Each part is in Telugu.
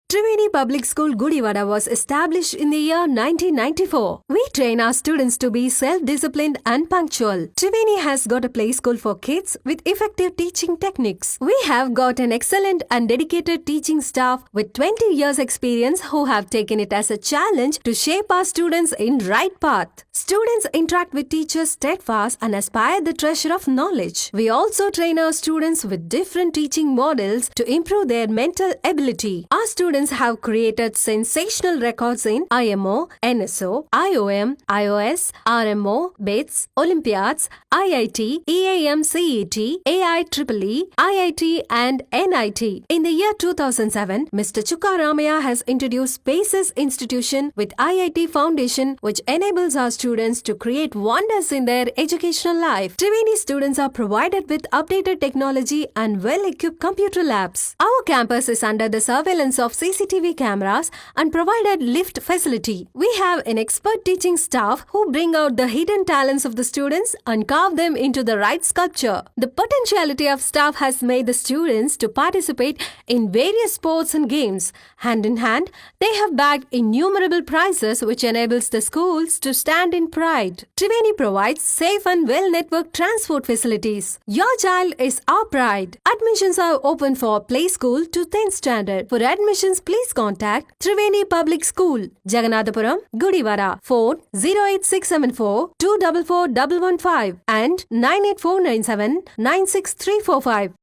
Triveni Public School Gudivada was established in the year 1994. We train our students to be self-disciplined and punctual. Triveni has got a play school for kids with effective teaching techniques. We have got an excellent and dedicated teaching staff with 20 years experience who have taken it as a challenge to shape our students in right path. Students interact with teachers steadfast and aspire the treasure of knowledge. We also train our students with different teaching models to improve their mental ability. Our students have created sensational records in IMO, NSO, IOM, IOS, RMO, BITS, Olympiads, IIT, EAM CET, AIEEE, IIT and NIT. In the year 2007, Mr. Chukka Ramaya has introduced Spaces Institution with IIT Foundation, which enables our students to create wonders in their educational life. Triveni students are provided with updated technology and well-equipped computer labs. Our campus is under the surveillance of CCTV cameras and provided lift facility. We have an expert teaching staff who bring out the hidden talents of the students and carve them into the right sculpture. The potentiality of staff has made the students to participate in various sports and games. Hand in hand, they have bagged innumerable prizes which enables the schools to stand in pride. Triveni provides safe and well-networked transport facilities. Your child is our pride. Admissions are open for play school to 10th standard. For admissions, please contact Triveni Public School, Jaganathapuram, Gudivada. Phone 08674 244115 and 98497 96345.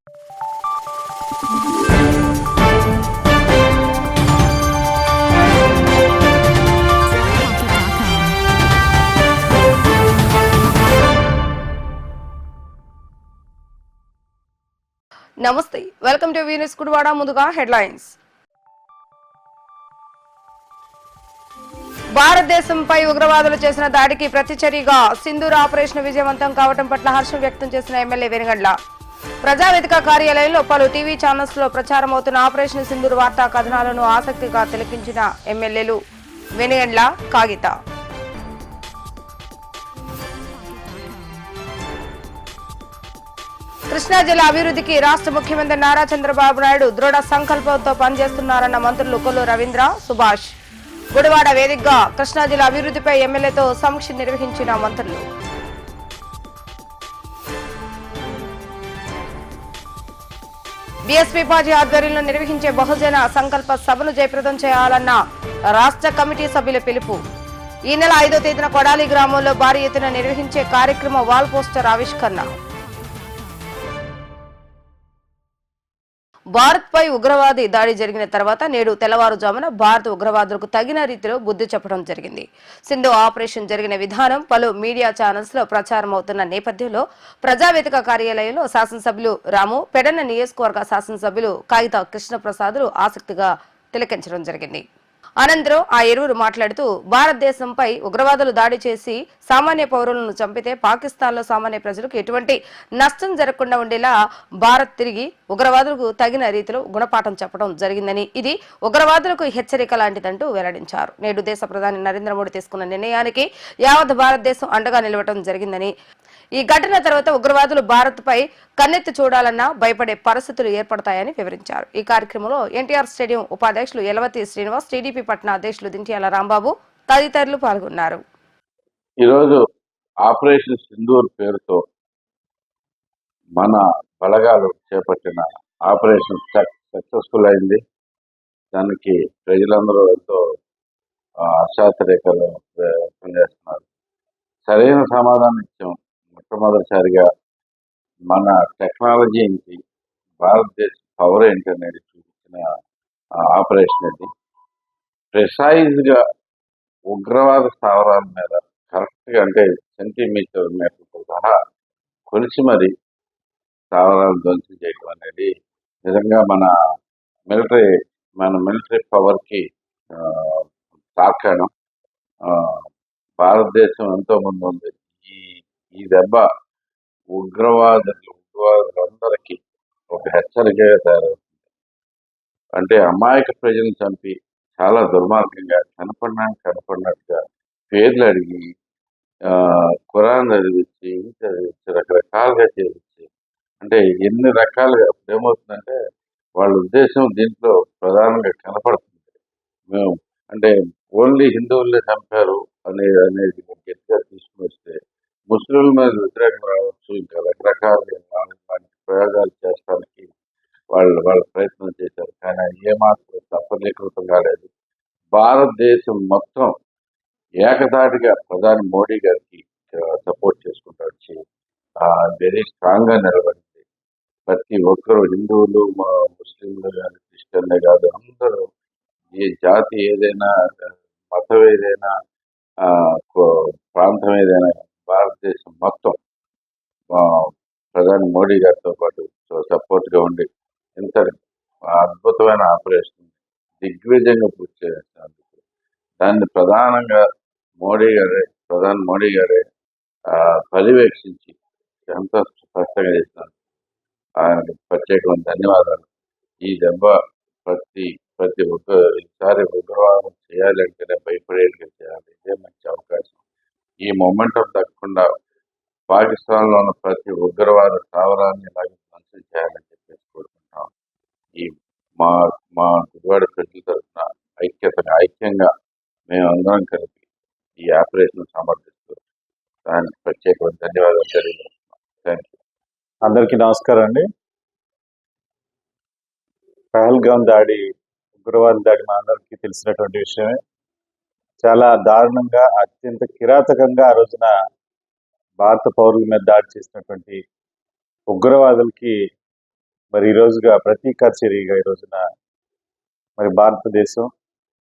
నమస్తే వెల్కమ్ టు వీనస్ గుడివాడ. ముందుగా హెడ్లైన్స్. భారతదేశంపై ఉగ్రవాదులు చేసిన దాడికి ప్రతిచర్యగా సింధూర్ ఆపరేషన్ విజయవంతం కావడం పట్ల హర్షం వ్యక్తం చేసిన ఎమ్మెల్యే వెనుగండ్ల. ప్రజావేదిక కార్యాలయంలో పలు టీవీ ఛానల్స్ లో ప్రచారమవుతున్న ఆపరేషన్ సింధూర్ వార్తా కథనాలను ఆసక్తిగా తిలకించిన ఎమ్మెల్యేలు వెనుగండ్ల, కాగిత. కృష్ణా జిల్లా అభివృద్ధికి రాష్ట్ర ముఖ్యమంత్రి నారా చంద్రబాబు నాయుడు దృఢ సంకల్పంతో పనిచేస్తున్నారన్న మంత్రులు కొల్లు రవీంద్ర, సుభాష్. గుడివాడ వేదికగా కృష్ణా జిల్లా అభివృద్ధిపై ఎమ్మెల్యేతో సమీక్ష నిర్వహించిన మంత్రులు. బీఎస్పీ పార్టీ ఆధ్వర్యంలో నిర్వహించే బహుజన సంకల్ప సభను జయప్రదం చేయాలన్న రాష్ట్ర కమిటీ సభ్యుల పిలుపు. ఈ నెల 5వ తేదీన కొడాలి గ్రామంలో భారీ ఎత్తున నిర్వహించే కార్యక్రమ వాల్ పోస్టర్ ఆవిష్కరణ. భారత్ పై ఉగ్రవాది దాడి జరిగిన తర్వాత నేడు తెల్లవారుజామున భారత ఉగ్రవాదులకు తగిన రీతిలో బుద్ధి చెప్పడం జరిగింది. సింధు ఆపరేషన్ జరిగిన విధానం పలు మీడియా ఛానల్స్ లో ప్రచారం అవుతున్న నేపథ్యంలో ప్రజావేదిక కార్యాలయంలో శాసనసభ్యులు రాము, పెడన నియోజకవర్గ శాసనసభ్యులు కాగిత కృష్ణప్రసాదులు ఆసక్తిగా తిలకించడం జరిగింది. అనంతరం ఆ ఇరువురు మాట్లాడుతూ భారతదేశంపై ఉగ్రవాదులు దాడి చేసి సామాన్య పౌరులను చంపితే పాకిస్తాన్ లో సామాన్య ప్రజలకు ఎటువంటి నష్టం జరగకుండా ఉండేలా భారత్ తిరిగి ఉగ్రవాదులకు తగిన రీతిలో గుణపాఠం చెప్పడం జరిగిందని, ఇది ఉగ్రవాదులకు హెచ్చరిక లాంటిదంటూ వెల్లడించారు. నేడు దేశ ప్రధాని నరేంద్ర మోడీ తీసుకున్న నిర్ణయానికి యావత్ భారతదేశం అండగా నిలవడం జరిగిందని, ఈ ఘటన తర్వాత ఉగ్రవాదులు భారత్ పై కన్నెత్తి చూడాలన్నా భయపడే పరిస్థితులు ఏర్పడతాయని వివరించారు. ఈ కార్యక్రమంలో ఎన్టీఆర్ స్టేడియం ఉపాధ్యక్షులు యలవతి శ్రీనివాస్, టీడీపీ పట్టణ అధ్యక్షులు దింట్యాల రాంబాబు తదితరులు పాల్గొన్నారు. ఈరోజు ఆపరేషన్ సింధూర్ పేరుతో మన బలగాలు చేపట్టిన ఆపరేషన్ సక్సెస్ఫుల్ అయింది. దానికి ప్రజలందరూ ఎంతో ఆశాతిరేకలు వ్యక్తం చేస్తున్నారు. సరైన సమాధానం ఇచ్చాం. మొట్టమొదటిసారిగా మన టెక్నాలజీ ఏంటి, భారతదేశ పవర్ ఏంటి అనేది చూపించిన ఆపరేషన్ ఇది. ప్రిసైజ్గా ఉగ్రవాద స్థావరాల మీద కరెక్ట్గా, అంటే సెంటీమీటర్తో సహా కొలిసి మరి స్థావరాలు ధ్వంసం చేయడం అనేది నిజంగా మన మిలిటరీ పవర్కి తార్కాణం. భారతదేశం ఎంతో ముందు ఉంది. ఈ దెబ్బ ఉగ్రవాదులందరికీ ఒక హెచ్చరికగా తయారవుతుంది. అంటే అమాయక ప్రజలను చంపి చాలా దుర్మార్గంగా కనపడినట్టుగా పేర్లు అడిగి ఖురాన్ చదివించి రకరకాలుగా చేయించి, అంటే ఎన్ని రకాలుగా ఏమవుతుందంటే వాళ్ళ ఉద్దేశం దీంట్లో ప్రధానంగా కనపడుతుంది. మేము అంటే ఓన్లీ హిందువులే చంపారు అనేది గట్టిగా తీసుకుని వస్తే ముస్లింల మీద వ్యతిరేకం రావచ్చు, ఇంకా రకరకాల అలాంటి ప్రయోగాలు చేస్తానికి వాళ్ళ ప్రయత్నం చేశారు. కానీ అది ఏమాత్రం సఫలీకృతం కాలేదు. భారతదేశం మొత్తం ఏకధాటిగా ప్రధాని మోడీ గారికి సపోర్ట్ చేసుకుంటూ వచ్చి వెరీ స్ట్రాంగ్ గా నిలబడింది. ప్రతి ఒక్కరు హిందువులు, ముస్లింలు కానీ క్రిస్టియన్లే కాదు, అందరూ ఏ జాతి ఏదైనా, మతం ఏదైనా, ఆ, ప్రాంతం ఏదైనా, భారతదేశం మొత్తం ఆ, ప్రధాని మోడీ గారితో పాటు సపోర్ట్ గా ఉండి ఇంత అద్భుతమైన ఆపరేషన్ దిగ్విజయంగా పూర్తి చేసినందుకు దాన్ని ప్రధానంగా ప్రధాని మోడీ గారే పర్యవేక్షించి ఎంతో స్పష్టంగా చేసినారు. ఆయనకి ప్రత్యేకమైన ధన్యవాదాలు. ఈ దెబ్బ ప్రతి ప్రతి ఒక్క ఈసారి ఉగ్రవాదం చేయాలంటేనే భయపడేట్టుగా చేయాలి. ఇదే మంచి అవకాశం. ఈ మొమెంటం తగ్గకుండా పాకిస్తాన్లో ఉన్న ప్రతి ఉగ్రవాద స్థావరాన్ని ఇలాగే ధ్వంసం చేయాలని చెప్పేసి కోరుకుంటాం. ఈ మా మా గుడివాడ ప్రజల తరఫున ఐక్యంగా మేమందరం కలిపి ఈ ఆపరేషన్ సమర్థిస్తూ దానికి ప్రత్యేకమైన ధన్యవాదాలు తెలియజేస్తున్నాం. Thank you. అందరికీ నమస్కారం అండి. పహల్గామ్ దాడి, ఉగ్రవాద దాడి మా అందరికీ తెలిసినటువంటి విషయమే. చాలా దారుణంగా, అత్యంత కిరాతకంగా ఆ రోజున భారత పౌరుల మీద దాడి చేసినటువంటి ఉగ్రవాదులకి మరి ఈ రోజుగా ప్రతీకార చర్యగా ఈ రోజున మరి భారతదేశం,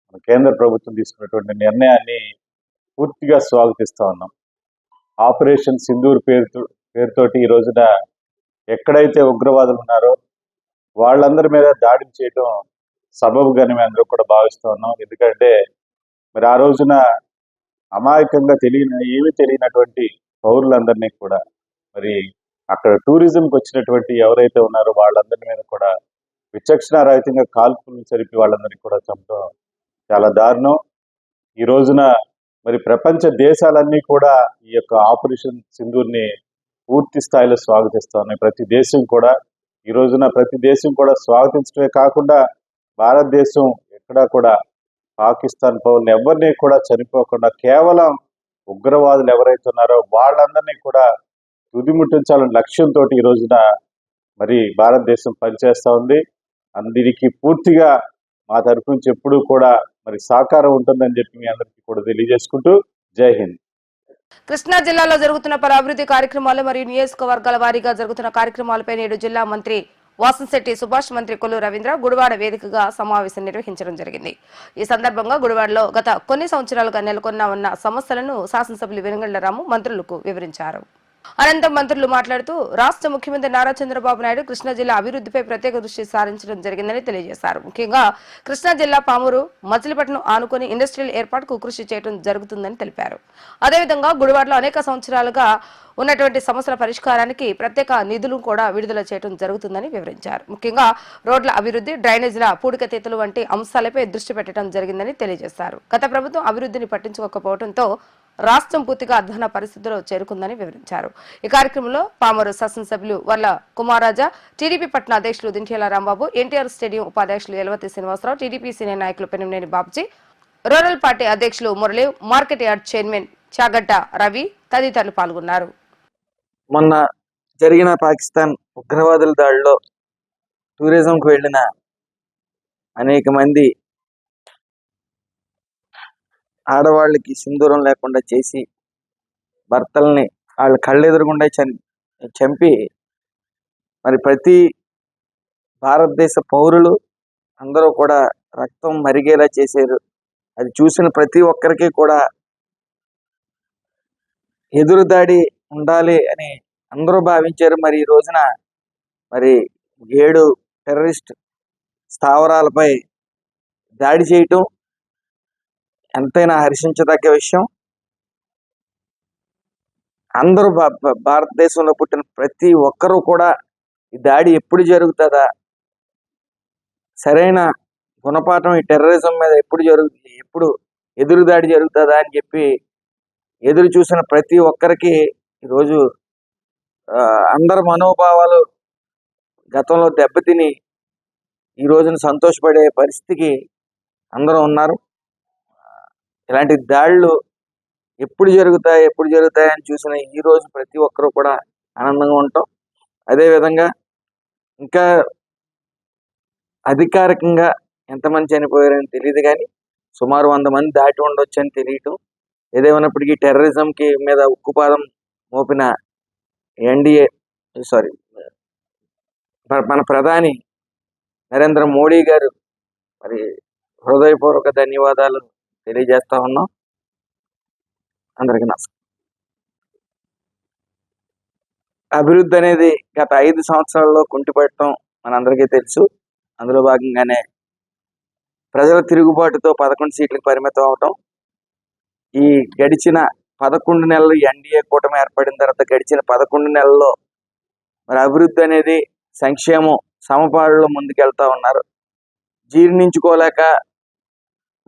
మన కేంద్ర ప్రభుత్వం తీసుకున్నటువంటి నిర్ణయాన్ని పూర్తిగా స్వాగతిస్తా ఉన్నాం. ఆపరేషన్ సింధూర్ పేరుతోటి ఈ రోజున ఎక్కడైతే ఉగ్రవాదులు ఉన్నారో వాళ్ళందరి మీద దాడి చేయడం సబబుగానే మేము అందరూ కూడా భావిస్తూ ఉన్నాం. ఎందుకంటే మరి ఆ రోజున అమాయకంగా ఏమీ తెలియనటువంటి పౌరులందరినీ కూడా మరి అక్కడ టూరిజంకి వచ్చినటువంటి ఎవరైతే ఉన్నారో వాళ్ళందరి మీద కూడా విచక్షణారహితంగా కాల్పులు జరిపి వాళ్ళందరినీ కూడా చంపడం చాలా దారుణం. ఈ రోజున మరి ప్రపంచ దేశాలన్నీ కూడా ఈ యొక్క ఆపరేషన్ సింధూర్ని పూర్తి స్థాయిలో స్వాగతిస్తా ఉన్నాయి. ప్రతి దేశం కూడా స్వాగతించడమే కాకుండా భారతదేశం ఎక్కడా కూడా పాకిస్తాన్ పౌరులు ఎవరిని కూడా చనిపోకుండా కేవలం ఉగ్రవాదులు ఎవరైతే ఉన్నారో వాళ్ళందరినీ కూడా తుదిముట్టించాలనే లక్ష్యంతో ఈ రోజున మరి భారతదేశం పనిచేస్తూ ఉంది. దీనికి పూర్తిగా మా తరఫు నుంచి ఎప్పుడూ కూడా మరి సహకారం ఉంటుందని చెప్పి మీ అందరికీ కూడా తెలియజేసుకుంటూ జై హింద్. కృష్ణా జిల్లాలో జరుగుతున్న పలు అభివృద్ధి కార్యక్రమాలు మరియు నియోజకవర్గాల వారీగా జరుగుతున్న కార్యక్రమాలపై నేడు జిల్లా మంత్రి వాసంశెట్టి సుభాష్, మంత్రి కొల్లు రవీంద్ర గుడివాడ వేదికగా సమావేశం నిర్వహించడం జరిగింది. ఈ సందర్భంగా గుడివాడలో గత కొన్ని సంవత్సరాలుగా నెలకొన్న సమస్యలను శాసనసభ్యులు వెనుగండ్ల రాము మంత్రులకు వివరించారు. అనంతరం మంత్రులు మాట్లాడుతూ రాష్ట్ర ముఖ్యమంత్రి నారా చంద్రబాబు నాయుడు కృష్ణా జిల్లా అభివృద్ధిపై ప్రత్యేక దృష్టి సారించడం జరిగిందని తెలియజేశారు. ముఖ్యంగా కృష్ణా జిల్లా పామూరు, మచిలీపట్నం ఆనుకుని ఇండస్ట్రియల్ ఏర్పాటుకు కృషి చేయడం జరుగుతుందని తెలిపారు. అదేవిధంగా గుడివాడలో అనేక సంవత్సరాలుగా ఉన్నటువంటి సమస్యల పరిష్కారానికి ప్రత్యేక నిధులు కూడా విడుదల చేయడం జరుగుతుందని వివరించారు. ముఖ్యంగా రోడ్ల అభివృద్ధి, డ్రైనేజీల పూడికతీతలు వంటి అంశాలపై దృష్టి పెట్టడం జరిగిందని తెలియజేశారు. గత ప్రభుత్వం అభివృద్ధిని పట్టించుకోకపోవడంతో రాష్ట్రం పూర్తిగా అధ్వాన పరిస్థితిలో చేరుకుందని వివరించారు. ఈ కార్యక్రమంలో పామూరు శాసనసభ్యులు వర్ల కుమారాజా, టీడీపీ పట్టణ అధ్యక్షులు దింట్యాల రాంబాబు, ఎన్టీఆర్ స్టేడియం ఉపాధ్యక్షులు ఎలవతి శ్రీనివాసరావు, టీడీపీ సీనియర్ నాయకులు పెనంనేని బాబ్జీ, రూరల్ పార్టీ అధ్యక్షులు Murali, market yard chairman Chagadda Ravi తదితరులు పాల్గొన్నారు. మొన్న జరిగిన పాకిస్తాన్ ఉగ్రవాదుల దాడిలో టూరిజంకు వెళ్ళిన అనేక మంది ఆడవాళ్ళకి సింధూరం లేకుండా చేసి భర్తల్ని వాళ్ళ కళ్ళెదురుగుండా చంపి మరి ప్రతి భారతదేశ పౌరులు అందరూ కూడా రక్తం మరిగేలా చేశారు. అది చూసిన ప్రతి ఒక్కరికి కూడా ఎదురుదాడి ఉండాలి అని అందరూ భావించారు. మరి ఈ రోజున మరి 7 టెర్రరిస్ట్ స్థావరాలపై దాడి చేయటం ఎంతైనా హర్షించదగ్గ విషయం. అందరూ భారతదేశంలో పుట్టిన ప్రతి ఒక్కరూ కూడా ఈ దాడి ఎప్పుడు జరుగుతుందా, సరైన గుణపాఠం ఈ టెర్రరిజం మీద ఎప్పుడు ఎదురు దాడి జరుగుతుందా అని చెప్పి ఎదురు చూసిన ప్రతి ఒక్కరికి ఈరోజు అందరి మనోభావాలు గతంలో దెబ్బతిని ఈ రోజున సంతోషపడే పరిస్థితికి అందరూ ఉన్నారు. ఇలాంటి దాడులు ఎప్పుడు జరుగుతాయని చూసిన ఈ రోజు ప్రతి ఒక్కరూ కూడా ఆనందంగా ఉంటాం. అదేవిధంగా ఇంకా అధికారికంగా ఎంతమంది చనిపోయారని తెలియదు, కానీ సుమారు 100 మంది దాటి ఉండొచ్చు అని తెలియటం. ఏదేమైనప్పటికీ టెర్రరిజంకి మీద ఉక్కుపాదం మోపిన మన ప్రధాని నరేంద్ర మోడీ గారు మరి హృదయపూర్వక ధన్యవాదాలు తెలియజేస్తా ఉన్నాం. అందరికీ నమస్కారం. అభివృద్ధి అనేది గత 5 సంవత్సరాల్లో కుంటిపడటం మనందరికీ తెలుసు. అందులో భాగంగానే ప్రజల తిరుగుబాటుతో 11 సీట్లకు పరిమితం అవటం, ఈ గడిచిన 11 నెలలు ఎన్డీఏ కూటమి ఏర్పడిన తర్వాత గడిచిన 11 నెలల్లో మరి అభివృద్ధి అనేది సంక్షేమం సమపాడులో ముందుకెళ్తా ఉన్నారు. జీర్ణించుకోలేక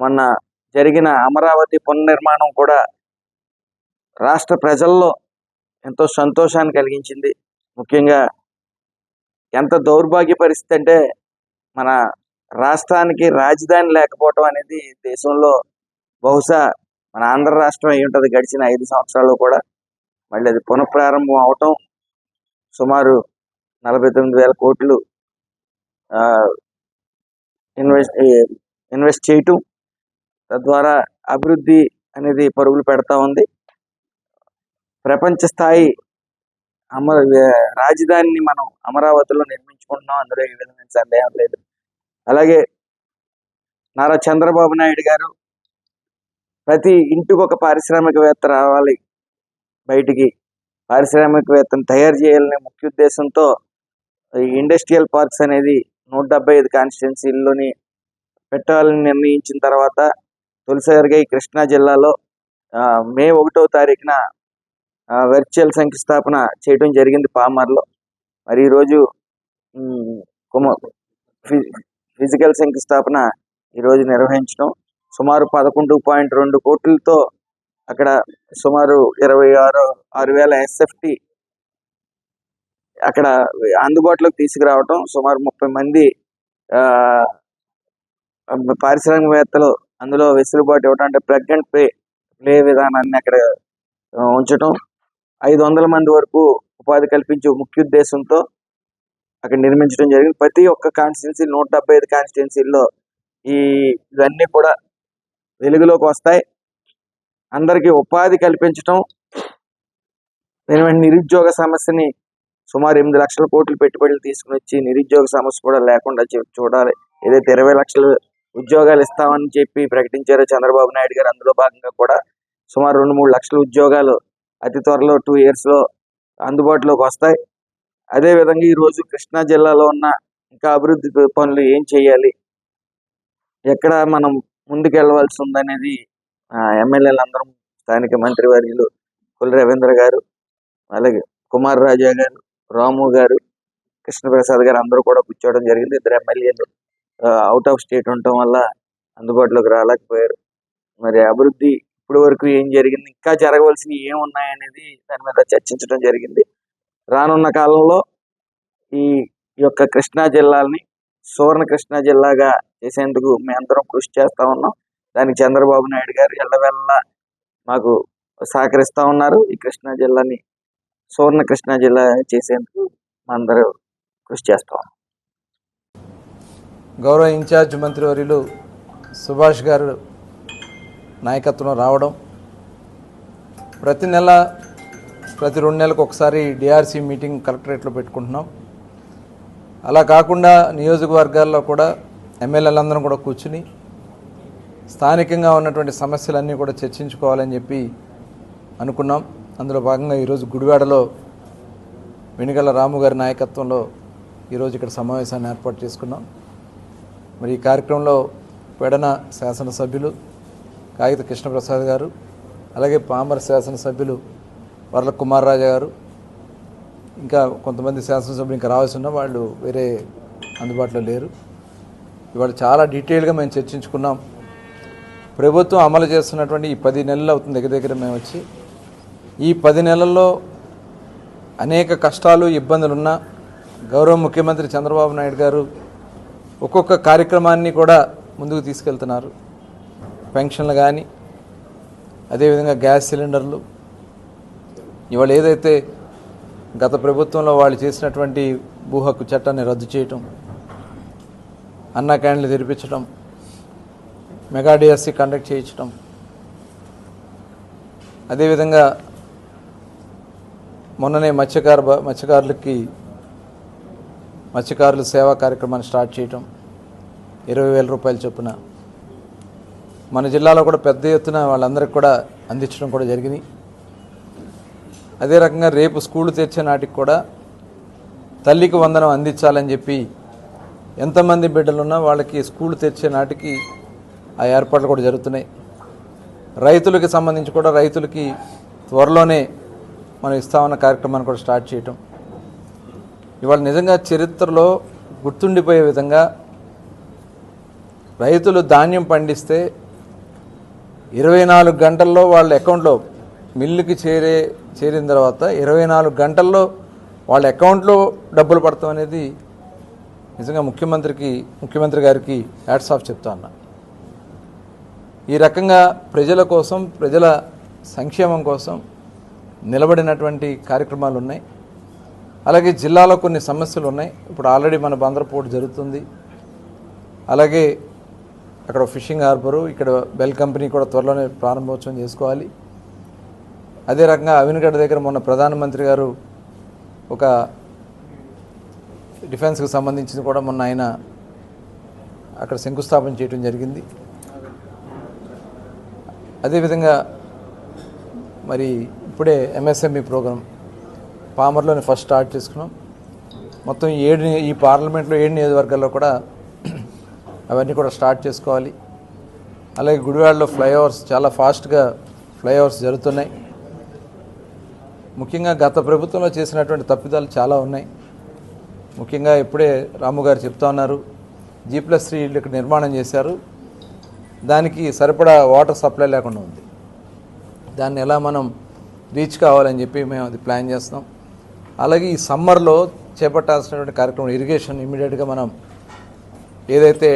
మొన్న జరిగిన అమరావతి పునర్నిర్మాణం కూడా రాష్ట్ర ప్రజల్లో ఎంతో సంతోషాన్ని కలిగించింది. ముఖ్యంగా ఎంత దౌర్భాగ్య పరిస్థితి అంటే మన రాష్ట్రానికి రాజధాని లేకపోవటం అనేది దేశంలో బహుశా మన ఆంధ్ర రాష్ట్రం అయి ఉంటుంది. గడిచిన 5 సంవత్సరాల్లో కూడా మళ్ళీ అది పునఃప్రారంభం అవటం, సుమారు 49,000 కోట్లు ఇన్వెస్ట్ చేయటం, తద్వారా అభివృద్ధి అనేది పరుగులు పెడతా ఉంది. ప్రపంచ స్థాయి రాజధానిని మనం అమరావతిలో నిర్మించుకుంటున్నాం, అందులో ఏ విధమైన సందేహం లేదు. అలాగే నారా చంద్రబాబు నాయుడు గారు ప్రతి ఇంటికి ఒక పారిశ్రామికవేత్త రావాలి, బయటికి పారిశ్రామికవేత్తను తయారు చేయాలనే ముఖ్య ఉద్దేశంతో ఈ ఇండస్ట్రియల్ పార్క్స్ అనేది 175 కాన్స్టిట్యున్సీల్లోని పెట్టాలని నిర్ణయించిన తర్వాత తొలిసారిగా ఈ కృష్ణా జిల్లాలో మే 1వ తారీఖున వర్చువల్ శంకుస్థాపన చేయడం జరిగింది పామర్లో. మరి ఈరోజు ఫిజికల్ శంకుస్థాపన ఈరోజు నిర్వహించడం, సుమారు 11.2 కోట్లతో అక్కడ సుమారు 26,000 SFT అక్కడ అందుబాటులోకి తీసుకురావటం, సుమారు 30 మంది పారిశ్రామికవేత్తలు అందులో వెసులుబాటు ఇవ్వటం, అంటే ప్లగ్ అండ్ ప్లే విధానాన్ని అక్కడ ఉంచటం, 500 మంది వరకు ఉపాధి కల్పించే ముఖ్య ఉద్దేశంతో అక్కడ నిర్మించడం జరిగింది. ప్రతి ఒక్క కాన్స్టిట్యున్సీ 175 కాన్స్టిట్యున్సీల్లో ఇవన్నీ కూడా వెలుగులోకి వస్తాయి. అందరికీ ఉపాధి కల్పించటం, నిరుద్యోగ సమస్యని సుమారు 8 లక్షల కోట్లు పెట్టుబడులు తీసుకుని వచ్చి నిరుద్యోగ సమస్య కూడా లేకుండా చూడాలి. ఏదైతే 20 లక్షల ఉద్యోగాలు ఇస్తామని చెప్పి ప్రకటించారో చంద్రబాబు నాయుడు గారు, అందులో భాగంగా కూడా సుమారు 2-3 లక్షల ఉద్యోగాలు అతి త్వరలో 2 yearsలో అందుబాటులోకి వస్తాయి. అదేవిధంగా ఈరోజు కృష్ణా జిల్లాలో ఉన్న ఇంకా అభివృద్ధి పనులు ఏం చేయాలి, ఎక్కడ మనం ముందుకు వెళ్ళవలసి ఉందనేది ఎమ్మెల్యేలందరం, స్థానిక మంత్రివర్యులు కొల్లు రవీంద్ర గారు, అలాగే కుమార్ రాజా గారు, రాము గారు, కృష్ణప్రసాద్ గారు అందరూ కూడా కూర్చోవడం జరిగింది. 2 ఎమ్మెల్యేలు అవుట్ ఆఫ్ స్టేట్ ఉండటం వల్ల అందుబాటులోకి రాలేకపోయారు. మరి అభివృద్ధి ఇప్పటి వరకు ఏం జరిగింది, ఇంకా జరగవలసినవి ఏమున్నాయనేది దాని మీద చర్చించడం జరిగింది. రానున్న కాలంలో ఈ యొక్క కృష్ణా జిల్లాని సువర్ణ కృష్ణా జిల్లాగా చేసేందుకు మేమందరం కృషి చేస్తా ఉన్నాం. దానికి చంద్రబాబు నాయుడు గారు ఎల్లవెల్లా మాకు సహకరిస్తూ ఉన్నారు. ఈ కృష్ణా జిల్లాని సువర్ణ కృష్ణా జిల్లా చేసేందుకు అందరూ కృషి చేస్తాం. గౌరవ ఇన్ఛార్జ్ మంత్రివర్యులు సుభాష్ గారు నాయకత్వంలో రావడం, ప్రతి 2 నెలలకు ఒకసారి డిఆర్సీ మీటింగ్ కలెక్టరేట్లో పెట్టుకుంటున్నాం. అలా కాకుండా నియోజకవర్గాల్లో కూడా ఎమ్మెల్యేలందరం కూడా కూర్చుని స్థానికంగా ఉన్నటువంటి సమస్యలన్నీ కూడా చర్చించుకోవాలని చెప్పి అనుకున్నాం. అందులో భాగంగా ఈరోజు గుడివాడలో వెనుగల రాము గారి నాయకత్వంలో ఈరోజు ఇక్కడ సమావేశాన్ని ఏర్పాటు చేసుకున్నాం. మరి ఈ కార్యక్రమంలో పెడన శాసనసభ్యులు కాగిత కృష్ణప్రసాద్ గారు, అలాగే పామర శాసనసభ్యులు వర్ల కుమార్ రాజా గారు, ఇంకా కొంతమంది శాసనసభ్యులు ఇంకా రావాల్సి ఉన్న వాళ్ళు వేరే అందుబాటులో లేరు. ఇవాళ చాలా డీటెయిల్గా మేము చర్చించుకున్నాం. ప్రభుత్వం అమలు చేస్తున్నటువంటి ఈ 10 నెలలు అవుతుంది దగ్గర మేము వచ్చి, ఈ 10 నెలల్లో అనేక కష్టాలు ఇబ్బందులున్నా గౌరవ ముఖ్యమంత్రి చంద్రబాబు నాయుడు గారు ఒక్కొక్క కార్యక్రమాన్ని కూడా ముందుకు తీసుకెళ్తున్నారు. పెన్షన్లు కానీ, అదేవిధంగా గ్యాస్ సిలిండర్లు, ఇవాళ ఏదైతే గత ప్రభుత్వంలో వాళ్ళు చేసినటువంటి భూ హక్కు చట్టాన్ని రద్దు చేయటం, అన్నా క్యాంటీన్లు తెరిపించడం, మెగా డిఎస్సి కండక్ట్ చేయించడం, అదేవిధంగా మొన్ననే మత్స్యకారుల సేవా కార్యక్రమాన్ని స్టార్ట్ చేయటం, 20,000 రూపాయల చొప్పున మన జిల్లాలో కూడా పెద్ద ఎత్తున వాళ్ళందరికీ కూడా అందించడం కూడా జరిగింది. అదే రకంగా రేపు స్కూళ్ళు తెరిచే నాటికి కూడా తల్లికి వందనం అందించాలని చెప్పి ఎంతమంది బిడ్డలున్నా వాళ్ళకి స్కూళ్ళు తెరిచే నాటికి ఆ ఏర్పాట్లు కూడా జరుగుతున్నాయి. రైతులకి సంబంధించి కూడా రైతులకి త్వరలోనే మనం ఇస్తామన్న కార్యక్రమాన్ని కూడా స్టార్ట్ చేయటం. ఇవాళ నిజంగా చరిత్రలో గుర్తుండిపోయే విధంగా రైతులు ధాన్యం పండిస్తే 24 గంటల్లో వాళ్ళ అకౌంట్లో మిల్లుకి చేరిన తర్వాత 24 గంటల్లో వాళ్ళ అకౌంట్లో డబ్బులు పడతాం అనేది నిజంగా ముఖ్యమంత్రి గారికి హ్యాట్స్ ఆఫ్ చెప్తా ఉన్నా. ఈ రకంగా ప్రజల కోసం, ప్రజల సంక్షేమం కోసం నిలబడినటువంటి కార్యక్రమాలు ఉన్నాయి. అలాగే జిల్లాలో కొన్ని సమస్యలు ఉన్నాయి. ఇప్పుడు ఆల్రెడీ మన బందరపోర్టు జరుగుతుంది. అలాగే అక్కడ ఫిషింగ్ హార్బరు, ఇక్కడ బెల్ కంపెనీ కూడా త్వరలోనే ప్రారంభోత్సవం చేసుకోవాలి. అదే రకంగా అవినగడ్డ దగ్గర మొన్న ప్రధానమంత్రి గారు ఒక డిఫెన్స్కి సంబంధించింది కూడా మొన్న ఆయన అక్కడ శంకుస్థాపన చేయడం జరిగింది. అదేవిధంగా మరి ఇప్పుడే ఎంఎస్ఎంఈ ప్రోగ్రాం పామర్లోనే ఫస్ట్ స్టార్ట్ చేసుకున్నాం. మొత్తం ఈ పార్లమెంట్లో 7 నియోజకవర్గాల్లో కూడా అవన్నీ కూడా స్టార్ట్ చేసుకోవాలి. అలాగే గుడివాడలో ఫ్లైఓవర్స్ చాలా ఫాస్ట్గా ఫ్లైఓవర్స్ జరుగుతున్నాయి. ముఖ్యంగా గత ప్రభుత్వంలో చేసినటువంటి తప్పిదాలు చాలా ఉన్నాయి. ముఖ్యంగా ఇప్పుడే రాము గారు చెప్తా ఉన్నారు, G+3 ఇళ్ళు ఇక్కడ నిర్మాణం చేశారు. దానికి సరిపడా వాటర్ సప్లై లేకుండా ఉంది. దాన్ని ఎలా మనం రీచ్ కావాలని చెప్పి మేము అది ప్లాన్ చేస్తాం. అలాగే ఈ సమ్మర్లో చేపట్టాల్సినటువంటి కార్యక్రమం ఇరిగేషన్ ఇమీడియట్గా మనం ఏదైతే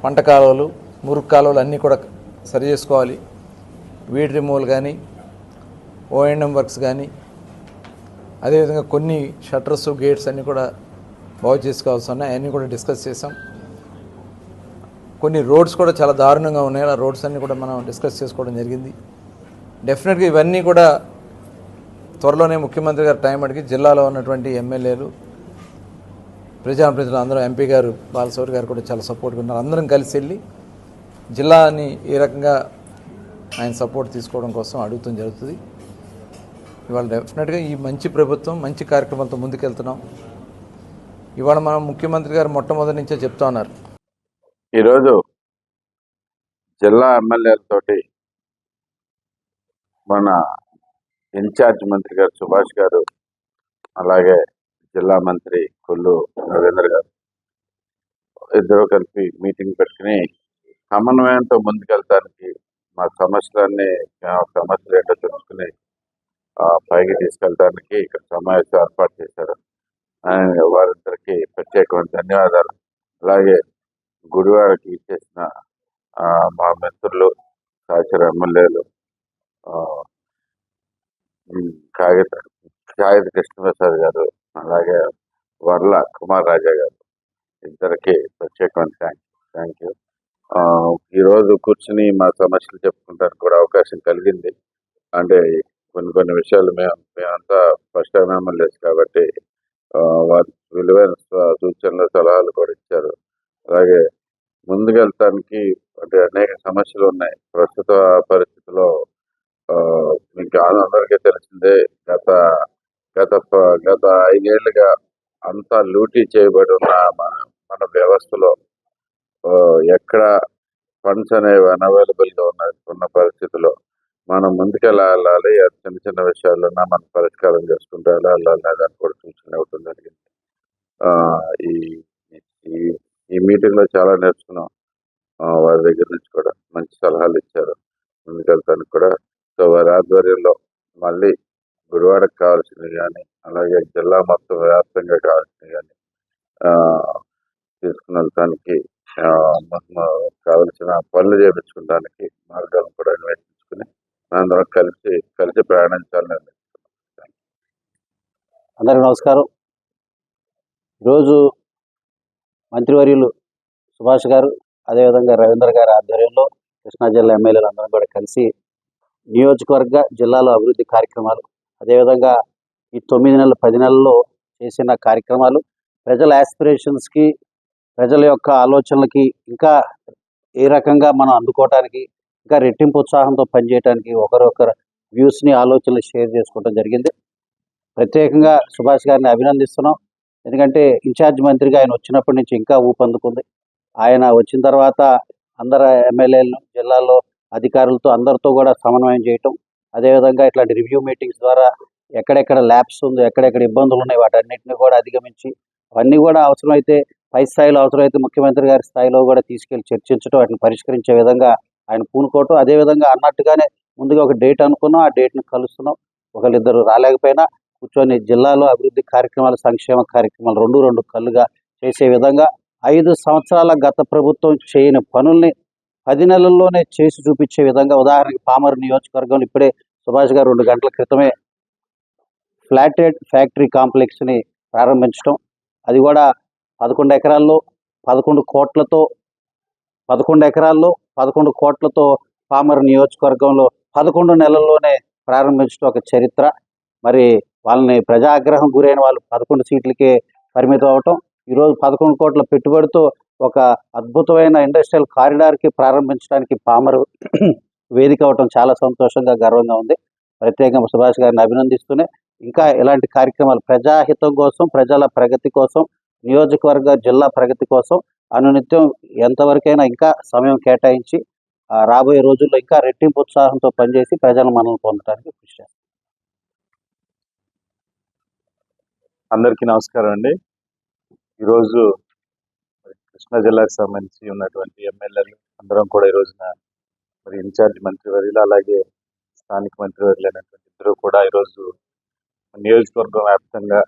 పంట కాలువలు, మురుగు కాలువలు అన్నీ కూడా సరి చేసుకోవాలి. వీడ్ రిమూవల్ కానీ, O&M వర్క్స్ కానీ, అదేవిధంగా కొన్ని షట్టర్స్, గేట్స్ అన్నీ కూడా బాగు చేసుకోవాల్సి ఉన్నాయి. అవన్నీ కూడా డిస్కస్ చేసాం. కొన్ని రోడ్స్ కూడా చాలా దారుణంగా ఉన్నాయి. ఆ రోడ్స్ అన్నీ కూడా మనం డిస్కస్ చేసుకోవడం జరిగింది. డెఫినెట్గా ఇవన్నీ కూడా త్వరలోనే ముఖ్యమంత్రి గారు టైం అడిగి జిల్లాలో ఉన్నటువంటి ఎమ్మెల్యేలు, ప్రజాప్రతినిధులు అందరూ, ఎంపీ గారు బాలశౌరి గారు కూడా చాలా సపోర్ట్గా ఉన్నారు. అందరం కలిసి వెళ్ళి జిల్లాని ఏ రకంగా ఆయన సపోర్ట్ తీసుకోవడం కోసం అడుగుతాం జరుగుతుంది. ఇవాళ డెఫినెట్గా ఈ మంచి ప్రభుత్వం, మంచి కార్యక్రమాలతో ముందుకెళ్తున్నాం. ఇవాళ మనం ముఖ్యమంత్రి గారు మొట్టమొదటి నుంచే చెప్తా ఉన్నారు. ఈరోజు జిల్లా ఎమ్మెల్యేలతోటి మన ఇన్ఛార్జ్ మంత్రి గారు సుభాష్ గారు, అలాగే జిల్లా మంత్రి కొల్లు రవీంద్ర గారు ఇద్దరు కలిపి మీటింగ్ పెట్టుకుని సమన్వయంతో ముందుకెళ్తానికి, మా సమస్యలు ఏంటో తెలుసుకుని పైకి తీసుకెళ్ళడానికి ఇక్కడ సమావేశం ఏర్పాటు చేశారు. వారిద్దరికి ప్రత్యేకమైన ధన్యవాదాలు. అలాగే గుడివాడకి ఇచ్చేసిన మా మిత్రులు, సహచర ఎమ్మెల్యేలు కాగిత కృష్ణప్రసాద్ గారు, అలాగే వర్ల కుమార్ రాజా గారు ఇద్దరికి ప్రత్యేకమైన థ్యాంక్ యూ. ఈరోజు కూర్చుని మా సమస్యలు చెప్పుకుంటానికి కూడా అవకాశం కలిగింది. అంటే కొన్ని విషయాలు మేమంతా ఫస్ట్ టైం ఎమ్మెల్యేస్ కాబట్టి వారి విలువైన సూచనలు, సలహాలు కూడా ఇచ్చారు. అలాగే ముందుకెళ్తానికి అంటే అనేక సమస్యలు ఉన్నాయి. ప్రస్తుత పరిస్థితిలో మీకు అందరికీ తెలిసిందే, గత 5 ఏళ్లుగా అంతా లూటీ చేయబడి ఉన్న మన వ్యవస్థలో ఎక్కడ ఫండ్స్ అనేవి అన్అవైలబుల్గా ఉన్న పరిస్థితిలో మనం ముందుకెళ్ళాలి. చిన్న చిన్న విషయాలన్నా మనం పరిష్కారం చేసుకుంటూ వెళ్ళాలి. దాన్ని కూడా సూచన ఇవ్వడం జరిగింది. ఈ మీటింగ్లో చాలా నేర్చుకున్నాం. వారి దగ్గర నుంచి కూడా మంచి సలహాలు ఇచ్చారు ముందుకెళ్తానికి కూడా. సో వారి ఆధ్వర్యంలో మళ్ళీ గుడివాడకు కావాల్సినవి కానీ, అలాగే జిల్లా మొత్తం వ్యాప్తంగా కావాల్సినవి కానీ తీసుకుని వెళ్తానికి సంబంధించిన పనులు చేయించుకోవడానికి మార్గాలను కూడా అన్వేషించుకుని మనందరం కలిసి ప్రయాణించాలని నిర్ణయించుకున్నాం. అందరికీ నమస్కారం. ఈరోజు మంత్రివర్యులు సుభాష్ గారు, అదేవిధంగా రవీంద్ర గారి ఆధ్వర్యంలో కృష్ణా జిల్లా ఎమ్మెల్యేలు అందరం కూడా కలిసి నియోజకవర్గ జిల్లాలో అభివృద్ధి కార్యక్రమాలు, అదేవిధంగా ఈ 9 నెలలు 10 నెలల్లో చేసిన కార్యక్రమాలు, ప్రజల యాస్పిరేషన్స్కి, ప్రజల యొక్క ఆలోచనలకి ఇంకా ఏ రకంగా మనం అందుకోవటానికి, ఇంకా రెట్టింపు ఉత్సాహంతో పనిచేయడానికి ఒకరొకరు వ్యూస్ని, ఆలోచనలు షేర్ చేసుకోవడం జరిగింది. ప్రత్యేకంగా సుభాష్ గారిని అభినందిస్తున్నాం. ఎందుకంటే ఇన్ఛార్జ్ మంత్రిగా ఆయన వచ్చినప్పటి నుంచి ఇంకా ఊపందుకుంది. ఆయన వచ్చిన తర్వాత అందరు ఎమ్మెల్యేలు, జిల్లాలో అధికారులతో అందరితో కూడా సమన్వయం చేయటం, అదేవిధంగా ఇట్లాంటి రివ్యూ మీటింగ్స్ ద్వారా ఎక్కడెక్కడ ల్యాబ్స్ ఉందో, ఎక్కడెక్కడ ఇబ్బందులు ఉన్నాయి, వాటన్నిటిని కూడా అధిగమించి అవన్నీ కూడా అవసరమైతే పై స్థాయిలో, అవసరమైతే ముఖ్యమంత్రి గారి స్థాయిలో కూడా తీసుకెళ్లి చర్చించడం, వాటిని పరిష్కరించే విధంగా ఆయన పూనుకోవటం. అదేవిధంగా అన్నట్టుగానే ముందుగా ఒక డేట్ అనుకున్నాం, ఆ డేట్ని కలుస్తున్నాం. ఒకళ్ళిద్దరు రాలేకపోయినా కూర్చొని జిల్లాలో అభివృద్ధి కార్యక్రమాలు, సంక్షేమ కార్యక్రమాలు రెండు కళ్ళుగా చేసే విధంగా 5 సంవత్సరాల గత ప్రభుత్వం చేయని పనుల్ని 10 నెలల్లోనే చేసి చూపించే విధంగా, ఉదాహరణకి పామర్ నియోజకవర్గంలో ఇప్పుడే సుభాష్ గారు 2 గంటల క్రితమే ఫ్లాటెడ్ ఫ్యాక్టరీ కాంప్లెక్స్ని ప్రారంభించడం, అది కూడా 11 ఎకరాల్లో 11 కోట్లతో పామర్ నియోజకవర్గంలో 11 నెలల్లోనే ప్రారంభించడం ఒక చరిత్ర. మరి వాళ్ళని ప్రజాగ్రహం గురైన వాళ్ళు 11 సీట్లకే పరిమితం అవటం, ఈరోజు 11 కోట్ల పెట్టుబడితో ఒక అద్భుతమైన ఇండస్ట్రియల్ కారిడార్కి ప్రారంభించడానికి పామర్ వేదిక అవటం చాలా సంతోషంగా, గర్వంగా ఉంది. ప్రత్యేకంగా సుభాష్ గారిని అభినందిస్తూనే ఇంకా ఇలాంటి కార్యక్రమాలు ప్రజాహితం కోసం, ప్రజల ప్రగతి కోసం, నియోజకవర్గ జిల్లా ప్రగతి కోసం అనునిత్యం ఎంతవరకైనా ఇంకా సమయం కేటాయించి రాబోయే రోజుల్లో ఇంకా రెట్టింపు ఉత్సాహంతో పనిచేసి ప్రజల మనల్ని పొందడానికి కృషి చేస్తాం. అందరికీ నమస్కారం అండి. ఈరోజు కృష్ణా జిల్లాకు సంబంధించి ఉన్నటువంటి ఎమ్మెల్యేలు అందరం కూడా ఈ రోజున మరి ఇన్ఛార్జ్ మంత్రివర్యులు, అలాగే స్థానిక మంత్రివర్యులు అయినటువంటి ఇద్దరు కూడా ఈరోజు నియోజకవర్గం వ్యాప్తంగా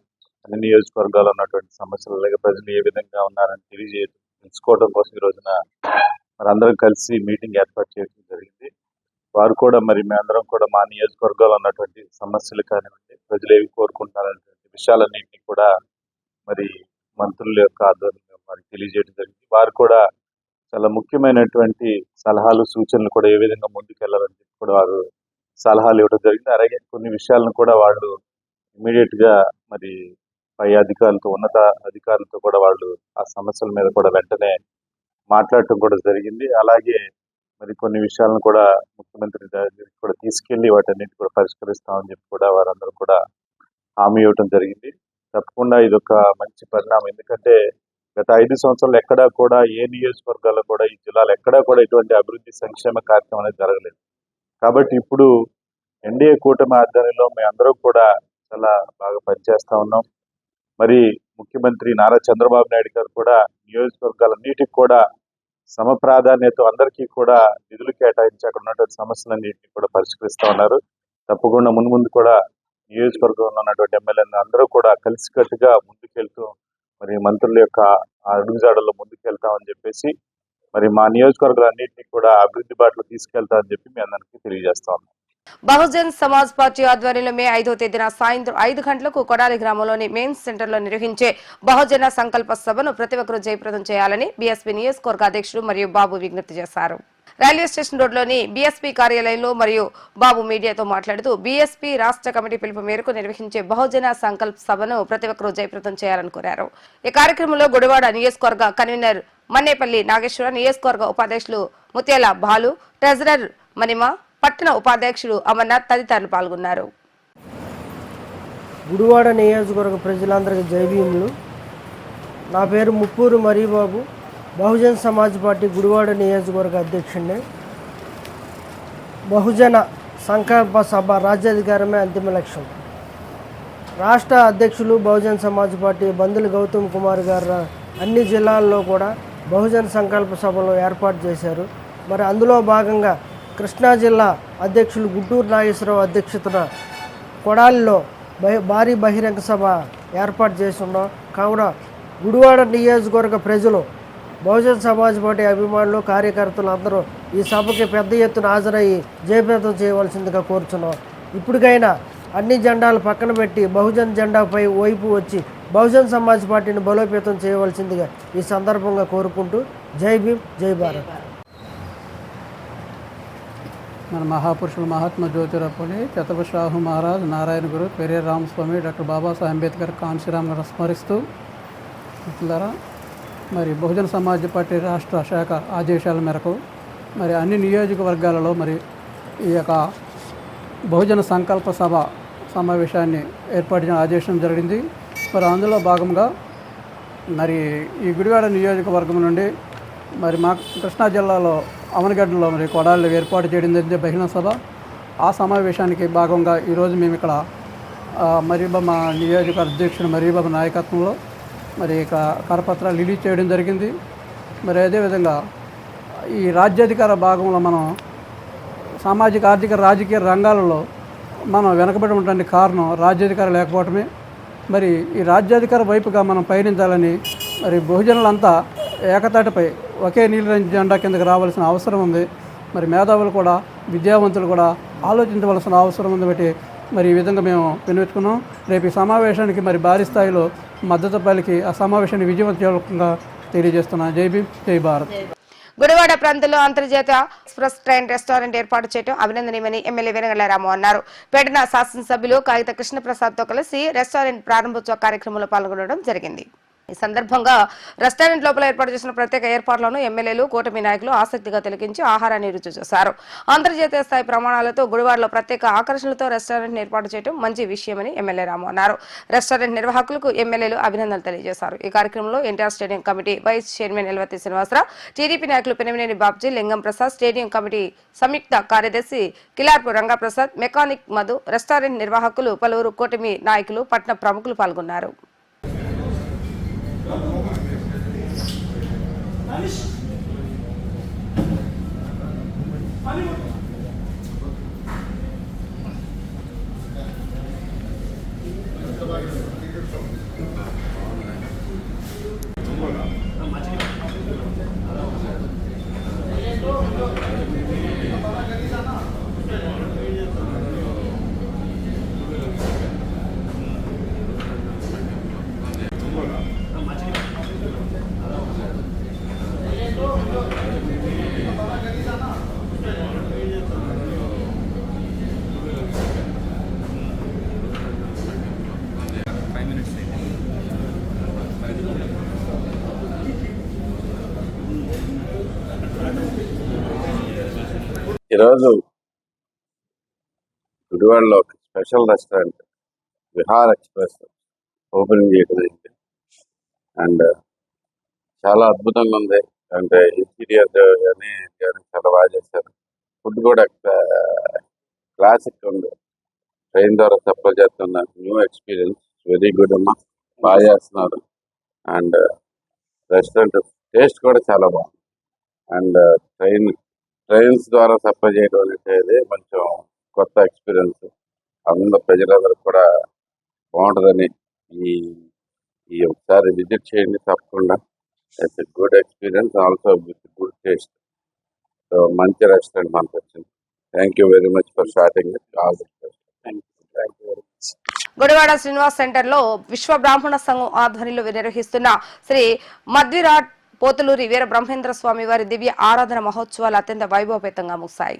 అన్ని నియోజకవర్గాల్లో ఉన్నటువంటి సమస్యలు, అలాగే ప్రజలు ఏ విధంగా ఉన్నారని తెలుసుకోవడం కోసం ఈ రోజున మరి అందరం కలిసి మీటింగ్ ఏర్పాటు చేయడం జరిగింది. వారు కూడా మరి మేమందరం కూడా మా నియోజకవర్గాల్లో ఉన్నటువంటి సమస్యలు కానివ్వండి, ప్రజలు ఏవి కోరుకుంటున్నారనేటువంటి విషయాలన్నింటినీ కూడా మరి మంత్రుల యొక్క ఆధ్వర్యంలో వారికి తెలియజేయడం జరిగింది. వారు కూడా చాలా ముఖ్యమైనటువంటి సలహాలు, సూచనలు కూడా ఏ విధంగా ముందుకెళ్లాలని చెప్పి కూడా వారు సలహాలు ఇవ్వడం జరిగింది. అలాగే కొన్ని విషయాలను కూడా వాళ్ళు ఇమీడియట్గా మరి పై అధికారులతో, ఉన్నత అధికారులతో కూడా వాళ్ళు ఆ సమస్యల మీద కూడా వెంటనే మాట్లాడటం కూడా జరిగింది. అలాగే మరి కొన్ని విషయాలను కూడా ముఖ్యమంత్రి దగ్గరికి కూడా తీసుకెళ్లి వాటన్నిటి కూడా పరిష్కరిస్తామని చెప్పి కూడా వారందరూ కూడా హామీ ఇవ్వటం జరిగింది. తప్పకుండా ఇది ఒక మంచి పరిణామం. ఎందుకంటే గత 5 సంవత్సరాలు ఎక్కడా కూడా ఏ నియోజకవర్గాల్లో కూడా ఈ జిల్లాలో ఎక్కడా కూడా ఇటువంటి అభివృద్ధి సంక్షేమ కార్యక్రమం అనేది జరగలేదు. కాబట్టి ఇప్పుడు ఎన్డీఏ కూటమి ఆధ్వర్యంలో మేమందరం కూడా చాలా బాగా పనిచేస్తా ఉన్నాం. మరి ముఖ్యమంత్రి నారా చంద్రబాబు నాయుడు గారు కూడా నియోజకవర్గాలన్నిటికి కూడా సమ ప్రాధాన్యత, అందరికీ కూడా నిధులు కేటాయించి అక్కడ ఉన్నటువంటి సమస్యలన్నింటినీ కూడా పరిష్కరిస్తూ ఉన్నారు. తప్పకుండా ముందు కూడా నియోజకవర్గంలో ఉన్నటువంటి ఎమ్మెల్యేలు అందరూ కూడా కలిసికట్టుగా ముందుకెళ్తూ మరి మంత్రుల యొక్క అడుగుజాడల్లో ముందుకెళ్తామని చెప్పేసి మరి మా నియోజకవర్గాలన్నింటినీ కూడా అభివృద్ధి బాటలో తీసుకెళ్తామని చెప్పి మీ అందరికీ తెలియజేస్తా ఉన్నాం. బహుజన్ సమాజ్ పార్టీ ఆధ్వర్యంలో మే 5వ తేదీన సాయంత్రం 5 గంటలకు కొడాలి గ్రామంలోని మెయిన్స్ సెంటర్లో నిర్వహించే బహుజన సంకల్ప సభను ప్రతి ఒక్కరూ జయప్రదం చేయాలని బీఎస్పీ నియోజకవర్గ అధ్యక్షుడు మరియు బాబు విజ్ఞప్తి చేశారు. రైల్వే స్టేషన్ రోడ్లోని బీఎస్పీ కార్యాలయంలో మరియు బాబు మీడియాతో మాట్లాడుతూ బీఎస్పీ రాష్ట్ర కమిటీ పిలుపు మేరకు నిర్వహించే బహుజన సంకల్ప సభను ప్రతి ఒక్కరూ జయప్రదం చేయాలని కోరారు. ఈ కార్యక్రమంలో గుడివాడ నియోజకవర్గ కన్వీనర్ మన్నేపల్లి నాగేశ్వర, నియోజకవర్గ ఉపాధ్యక్షులు ముత్యాల బాలు, ట్రెజరర్ మణిమ, పట్టణ ఉపాధ్యక్షుడు అమర్నాథ్ తదితరులు పాల్గొన్నారు. గుడివాడ నియోజకవర్గ ప్రజలందరికీ జైభీములు. నా పేరు ముప్పూరు మరీబాబు, బహుజన్ సమాజ్ పార్టీ గుడివాడ నియోజకవర్గ అధ్యక్షుడిని. బహుజన సంకల్ప సభ రాజ్యాధికారమే అంతిమ లక్ష్యం. రాష్ట్ర అధ్యక్షులు బహుజన్ సమాజ్ పార్టీ బందులు గౌతమ్ కుమార్ గారు అన్ని జిల్లాల్లో కూడా బహుజన్ సంకల్ప సభలు ఏర్పాటు చేశారు. మరి అందులో భాగంగా కృష్ణా జిల్లా అధ్యక్షులు గుంటూరు నాగేశ్వరరావు అధ్యక్షతన కొడాలిలో భారీ బహిరంగ సభ ఏర్పాటు చేస్తున్నాం. కావున గుడివాడ నియోజకవర్గ ప్రజలు బహుజన్ సమాజ్ పార్టీ అభిమానులు కార్యకర్తలు అందరూ ఈ సభకి పెద్ద ఎత్తున హాజరయ్యి జయప్రదం చేయవలసిందిగా కోరుచున్నాం. ఇప్పటికైనా అన్ని జెండాలు పక్కన పెట్టి బహుజన్ జెండాపై వైపు వచ్చి బహుజన్ సమాజ్ పార్టీని బలోపేతం చేయవలసిందిగా ఈ సందర్భంగా కోరుకుంటూ జై భీమ్, జై భారత్. మన మహాపురుషులు మహాత్మా జ్యోతిరావు పూలే, ఛత్రపతి శాహు మహారాజ్, నారాయణ గురు, పెరియర్ రామస్వామి, డాక్టర్ బాబాసాహెబ్ అంబేద్కర్, కాన్శీరామ్ గారు స్మరిస్తూ ద్వారా మరి బహుజన సమాజ్ పార్టీ రాష్ట్ర శాఖ ఆదేశాల మేరకు మరి అన్ని నియోజకవర్గాలలో మరి ఈ యొక్క బహుజన సంకల్ప సభ సమావేశాన్ని ఏర్పాటు చేయడం ఆదేశం జరిగింది. మరి అందులో భాగంగా మరి ఈ గుడివాడ నియోజకవర్గం నుండి మరి మా కృష్ణా జిల్లాలో అవనగడ్డలో మరి కొడాళ్ళు ఏర్పాటు చేయడం జరిగింది బహిరంగ సభ. ఆ సమావేశానికి భాగంగా ఈరోజు మేము ఇక్కడ మరీబాబు మా నియోజకవర్గ అధ్యక్షుడు మరీబాబు నాయకత్వంలో మరి ఇక కరపత్రాలు రిలీజ్ చేయడం జరిగింది. మరి అదేవిధంగా ఈ రాజ్యాధికార భాగంలో మనం సామాజిక ఆర్థిక రాజకీయ రంగాలలో మనం వెనకబడి ఉండడానికి కారణం రాజ్యాధికారం లేకపోవటమే. మరి ఈ రాజ్యాధికార వైపుగా మనం పయనించాలని మరి బహుజనులంతా ఏకతాటిపై ఒకే నీలిరంజన్ జెండా కిందకి రావాల్సిన అవసరం ఉంది. మరి మేధావులు కూడా విద్యావంతులు కూడా ఆలోచించవలసిన అవసరం ఉంది. బట్టి మరి ఈ విధంగా మేము వినిపెట్టుకున్నాం. రేపు ఈ సమావేశానికి మరి భారీ స్థాయిలో మద్దతు పలికి ఆ సమావేశాన్ని విజయవంతంగా తెలియజేస్తున్నాను. జై భీమ్, జై భారత్. గుడివాడ ప్రాంతంలో అంతర్జాతీయ ఎక్స్ప్రెస్ ట్రైన్ రెస్టారెంట్ ఏర్పాటు చేయడం అభినందనీయమని ఎమ్మెల్యే వెనగళ్ల రాము అన్నారు. పేటన శాసనసభ్యులు కాగిత కృష్ణప్రసాద్తో కలిసి రెస్టారెంట్ ప్రారంభోత్సవ కార్యక్రమంలో పాల్గొనడం జరిగింది. ఈ సందర్భంగా రెస్టారెంట్ లోపల ఏర్పాటు చేసిన ప్రత్యేక ఏర్పాట్లను ఎమ్మెల్యేలు, కూటమి నాయకులు ఆసక్తిగా తిలకించి ఆహారాన్ని రుచి చూశారు. అంతర్జాతీయ స్థాయి ప్రమాణాలతో గుడివాడలో ప్రత్యేక ఆకర్షణలతో రెస్టారెంట్ ఏర్పాటు చేయడం మంచి విషయమని ఎమ్మెల్యే రాము అన్నారు. రెస్టారెంట్ నిర్వాహకులకు ఎమ్మెల్యేలు అభినందనలు తెలియజేశారు. ఈ కార్యక్రమంలో NTR stadium committee vice chairman Elvathi Srinivasarao, TDP నాయకులు పెనమినేని బాబ్జీ, లింగం ప్రసాద్, స్టేడియం కమిటీ సంయుక్త కార్యదర్శి కిలార్పు రంగప్రసాద్, మెకానిక్ మధు, రెస్టారెంట్ నిర్వాహకులు, పలువురు కూటమి నాయకులు, పట్టణ ప్రముఖులు పాల్గొన్నారు. ఈరోజు గుడివాడలో ఒక special restaurant Vihar express opening చేయడం అయింది. అండ్ చాలా అద్భుతంగా ఉంది. అంటే ఇంటీరియర్ కానీ చాలా బాగా చేశారు. ఫుడ్ కూడా క్లాసిక్ ఉంది. ట్రైన్ ద్వారా సప్లై చేస్తున్న న్యూ ఎక్స్పీరియన్స్, వెరీ గుడ్ అమ్మా, బాగా చేస్తున్నారు. అండ్ రెస్టారెంట్ టేస్ట్ కూడా చాలా బాగుంది. అండ్ ట్రైన్స్ ద్వారా సప్లై చేయడం అనేది కొంచెం కొత్త ఎక్స్పీరియన్స్. అందరూ ప్రజలందరూ కూడా బాగుంటుందని ఈ ఒకసారి విజిట్ చేయండి తప్పకుండా. It's a good experience, also with good taste. So మంచి రెస్టారెంట్ మనకు వచ్చింది. Thank you very much for starting it. All the best. Thank you very much. Gudivada Srinivas centre లో విశ్వ బ్రాహ్మణ సంఘం ఆధ్వర్యంలో నిర్వహిస్తున్న శ్రీ మధ్విరాట్ పోతులూరి వీర బ్రహ్మేంద్ర స్వామి వారి దివ్య ఆరాధన మహోత్సవాలు అత్యంత వైభవపేతంగా ముగిశాయి.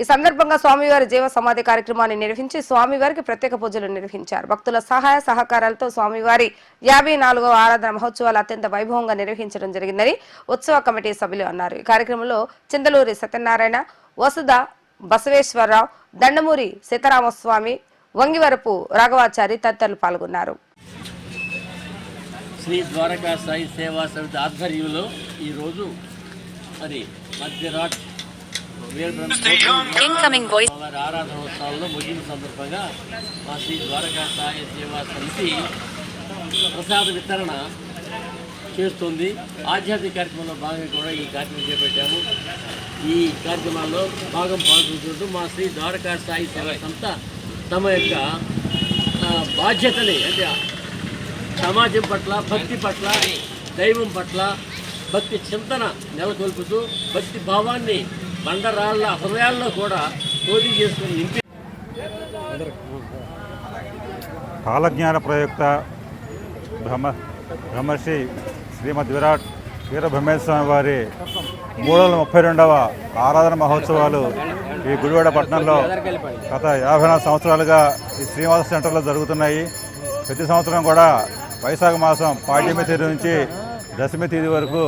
ఈ సందర్భంగా స్వామివారి జీవ సమాధి కార్యక్రమాన్ని నిర్వహించి స్వామివారికి ప్రత్యేక పూజలు నిర్వహించారు. భక్తుల సహాయ సహకారాలతో స్వామివారి 54వ ఆరాధన మహోత్సవాలు అత్యంత వైభవంగా నిర్వహించడం జరిగిందని ఉత్సవ కమిటీ సభ్యులు అన్నారు. ఈ కార్యక్రమంలో చింతలూరి సత్యనారాయణ, వసుధ బసవేశ్వరరావు, దండమూరి సీతారామస్వామి, వంగివరపు రాఘవాచారి తదితరులు పాల్గొన్నారు. శ్రీ ద్వారకా సాయి సేవా సమితి ఆధ్వర్యంలో ఈరోజు మరి మధ్యరాట్ వారి ఆరాధనోత్సవాల్లో ముగింపు సందర్భంగా మా శ్రీ ద్వారకా సాయి సేవా సమితి ప్రసాద వితరణ చేస్తుంది. ఆధ్యాత్మిక కార్యక్రమంలో భాగంగా కూడా ఈ కార్యక్రమం చేపట్టాము. ఈ కార్యక్రమాల్లో భాగం పాల్గొంటుంటూ మా శ్రీ ద్వారకా సాయి సేవా సంస్థ తమ యొక్క బాధ్యతని, అంటే సమాజం పట్ల, భక్తి పట్ల, దైవం పట్ల భక్తి చింతన నెలకొల్పుతూ భక్తి భావాన్ని బండరాళ్ల హృదయాల్లో కూడా పోటీ చేసుకుని నింపి కాలజ్ఞాన ప్రయుక్త బ్రహ్మశ్రీ శ్రీమద్ విరాట్ వీరబ్రహ్మేశ్వర స్వామి వారి 332వ ఆరాధన మహోత్సవాలు ఈ గుడివాడ పట్టణంలో గత 54 సంవత్సరాలుగా ఈ శ్రీనివాస సెంటర్లో జరుగుతున్నాయి. ప్రతి సంవత్సరం కూడా వైశాఖ మాసం పాడ్యమి తేదీ నుంచి దశమి తేదీ వరకు